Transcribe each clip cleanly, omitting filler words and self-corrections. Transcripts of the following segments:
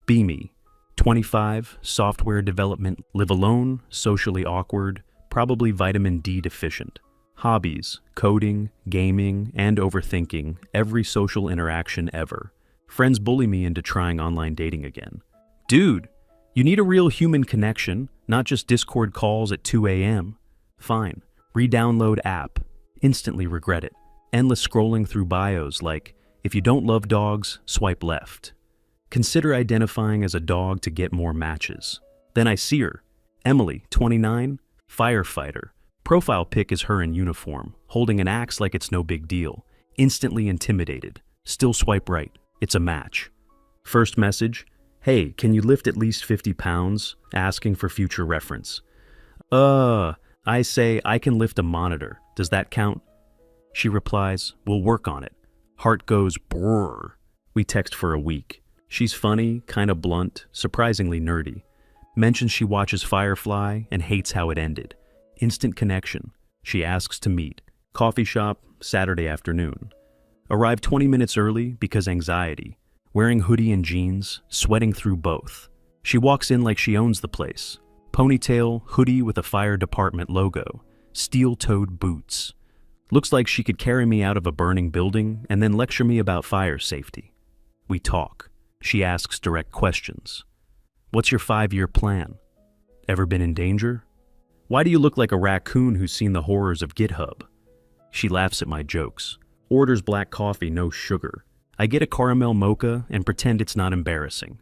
Beamy, 25, software development, live alone, socially awkward, probably vitamin D deficient. Hobbies, coding, gaming, and overthinking every social interaction ever. Friends bully me into trying online dating again. Dude, you need a real human connection, not just Discord calls at 2 a.m. Fine, re-download app. Instantly regret it. Endless scrolling through bios like, if you don't love dogs, swipe left. Consider identifying as a dog to get more matches. Then I see her. Emily, 29, Firefighter. Profile pic is her in uniform, holding an axe like it's no big deal. Instantly intimidated. Still swipe right. It's a match. First message, hey, can you lift at least 50 pounds? Asking for future reference. I say, I can lift a monitor. Does that count? She replies, we'll work on it. Heart goes brrr. We text for a week. She's funny, kinda blunt, surprisingly nerdy. Mentions she watches Firefly and hates how it ended. Instant connection. She asks to meet. Coffee shop, Saturday afternoon. Arrive 20 minutes early because anxiety. Wearing hoodie and jeans, sweating through both. She walks in like she owns the place. Ponytail, hoodie with a fire department logo. Steel-toed boots. Looks like she could carry me out of a burning building and then lecture me about fire safety. We talk. She asks direct questions. What's your 5-year plan? Ever been in danger? Why do you look like a raccoon who's seen the horrors of GitHub? She laughs at my jokes. Orders black coffee, no sugar. I get a caramel mocha and pretend it's not embarrassing.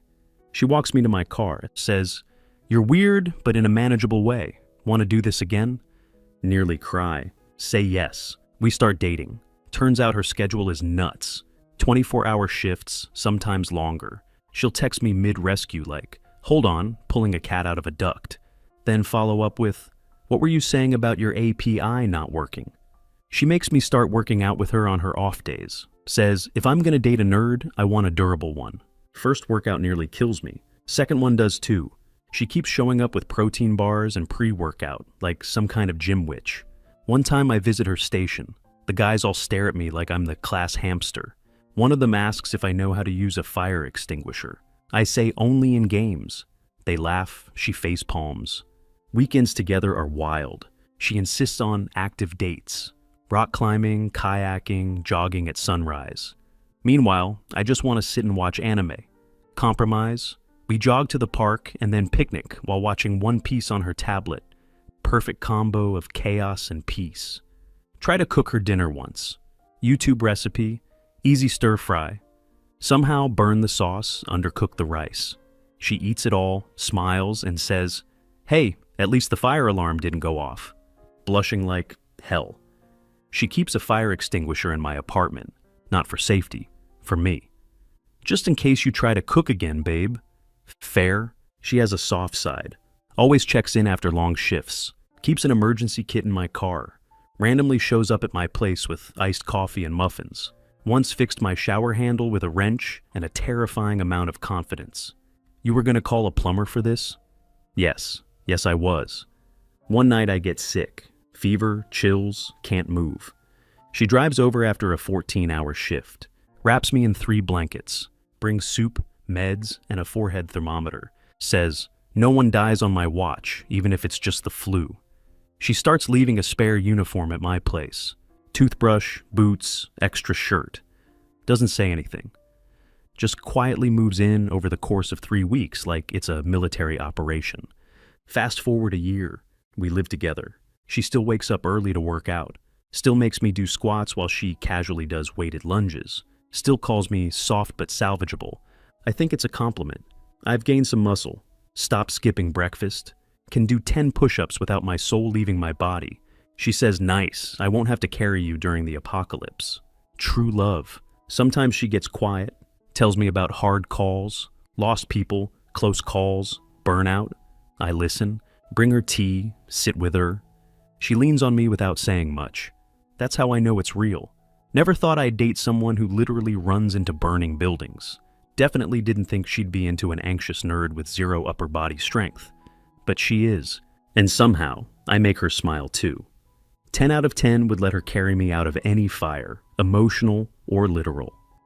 She walks me to my car, says, you're weird, but in a manageable way. Want to do this again? Nearly cry. Say yes. We start dating. Turns out her schedule is nuts. 24-hour shifts, sometimes longer. She'll text me mid-rescue like, hold on, pulling a cat out of a duct. Then follow up with, what were you saying about your API not working? She makes me start working out with her on her off days. Says, if I'm gonna date a nerd, I want a durable one. First workout nearly kills me. Second one does too. She keeps showing up with protein bars and pre-workout, like some kind of gym witch. One time I visit her station. The guys all stare at me like I'm the class hamster. One of them asks if I know how to use a fire extinguisher. I say only in games. They laugh, she face palms. Weekends together are wild. She insists on active dates. Rock climbing, kayaking, jogging at sunrise. Meanwhile, I just want to sit and watch anime. Compromise. We jog to the park and then picnic while watching One Piece on her tablet. Perfect combo of chaos and peace. Try to cook her dinner once. YouTube recipe, easy stir fry. Somehow burn the sauce, undercook the rice. She eats it all, smiles, and says, hey, at least the fire alarm didn't go off. Blushing like hell. She keeps a fire extinguisher in my apartment, not for safety, for me. Just in case you try to cook again, babe. Fair. She has a soft side. Always checks in after long shifts. Keeps an emergency kit in my car. Randomly shows up at my place with iced coffee and muffins. Once fixed my shower handle with a wrench and a terrifying amount of confidence. You were gonna call a plumber for this? Yes. Yes, I was. One night I get sick. Fever, chills, can't move. She drives over after a 14-hour shift. Wraps me in 3 blankets. Brings soup, meds, and a forehead thermometer. Says, no one dies on my watch, even if it's just the flu. She starts leaving a spare uniform at my place. Toothbrush, boots, extra shirt. Doesn't say anything. Just quietly moves in over the course of 3 weeks like it's a military operation. Fast forward a year. We live together. She still wakes up early to work out. Still makes me do squats while she casually does weighted lunges. Still calls me soft but salvageable. I think it's a compliment. I've gained some muscle. Stopped skipping breakfast. Can do 10 push-ups without my soul leaving my body. She says, nice, I won't have to carry you during the apocalypse. True love. Sometimes she gets quiet, tells me about hard calls, lost people, close calls, burnout. I listen, bring her tea, sit with her. She leans on me without saying much. That's how I know it's real. Never thought I'd date someone who literally runs into burning buildings. Definitely didn't think she'd be into an anxious nerd with 0 upper body strength. But she is. And somehow, I make her smile too. 10 out of 10 would let her carry me out of any fire, emotional or literal.